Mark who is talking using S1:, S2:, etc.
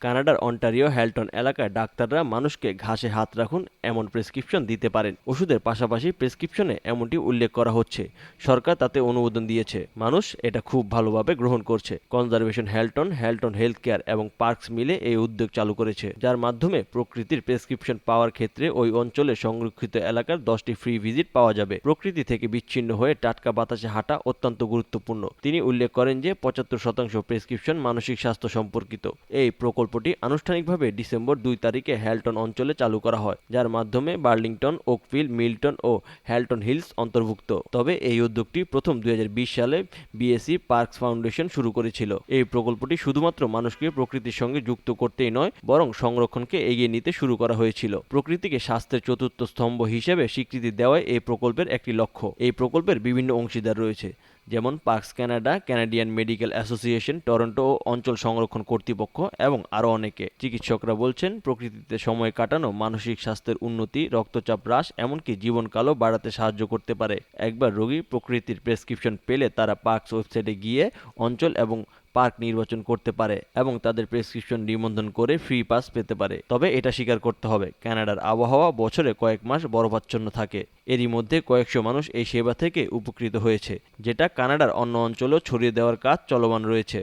S1: কানাডার অন্টারিও হ্যালটন এলাকায় ডাক্তাররা মানুষকে ঘাসে হাত রাখুন এমন প্রেসক্রিপশন দিতে পারেন। ওষুধের পাশাপাশি প্রেসক্রিপশনে এমনটি উল্লেখ করা হচ্ছে। সরকার তাতে অনুমোদন দিয়েছে। মানুষ এটা খুব ভালোভাবে গ্রহণ করছে। কনজারভেশন হ্যালটন, হ্যালটন হেলথ কেয়ার এবং পার্কস মিলে এই উদ্যোগ চালু করেছে, যার মাধ্যমে প্রকৃতির প্রেসক্রিপশন পাওয়ার ক্ষেত্রে ওই অঞ্চলে সংরক্ষিত এলাকার 10টি ফ্রি ভিজিট পাওয়া যাবে। প্রকৃতি থেকে বিচ্ছিন্ন হয়ে টাটকা বাতাসে হাঁটা অত্যন্ত গুরুত্বপূর্ণ। তিনি উল্লেখ করেন যে 75% প্রেসক্রিপশন মানসিক স্বাস্থ্য সম্পর্কিত। এই প্রকল্পটি আনুষ্ঠানিকভাবে ডিসেম্বর 2 তারিখে হ্যালটন অঞ্চলে চালু করা হয়, যার মাধ্যমে বার্লিংটন, ওকভিল, মিল্টন ও হ্যালটন হিলস অন্তর্ভুক্ত। তবে এই উদ্যোগটি প্রথম 2020 সালে বিএসি পার্কস ফাউন্ডেশন শুরু করেছিল। এই প্রকল্পটি শুধুমাত্র মানুষকে প্রকৃতির সঙ্গে যুক্ত করতেই নয়, বরং সংরক্ষণকে এগিয়ে নিতে শুরু করা হয়েছিল। প্রকৃতিকে স্বাস্থ্যের চতুর্থ স্তম্ভ হিসেবে স্বীকৃতি দেওয়াই এই প্রকল্পের একটি লক্ষ্য। এই প্রকল্পের বিভিন্ন অংশীদার রয়েছে, যেমন Parks Canada, Canadian medical association, Toronto ও অঞ্চল সংরক্ষণ কর্তৃপক্ষ এবং আরও অনেকে। চিকিৎসকরা বলছেন, প্রকৃতিতে সময় কাটানো মানসিক স্বাস্থ্যের উন্নতি, রক্তচাপ হ্রাস, এমনকি জীবনকালও বাড়াতে সাহায্য করতে পারে। একবার রোগী প্রকৃতির প্রেসক্রিপশন পেলে তারা পার্কস ওয়েবসাইটে গিয়ে অঞ্চল এবং পার্ক নির্বাচন করতে পারে এবং তাদের প্রেসক্রিপশন নিবন্ধন করে ফ্রি পাস পেতে পারে। তবে এটা স্বীকার করতে হবে, কানাডার আবহাওয়া বছরে কয়েক মাস বরফাচ্ছন্ন থাকে। এরই মধ্যে কয়েকশো মানুষ এই সেবা থেকে উপকৃত হয়েছে, যেটা কানাডার অন্য অঞ্চলেও ছড়িয়ে দেওয়ার কাজ চলমান রয়েছে।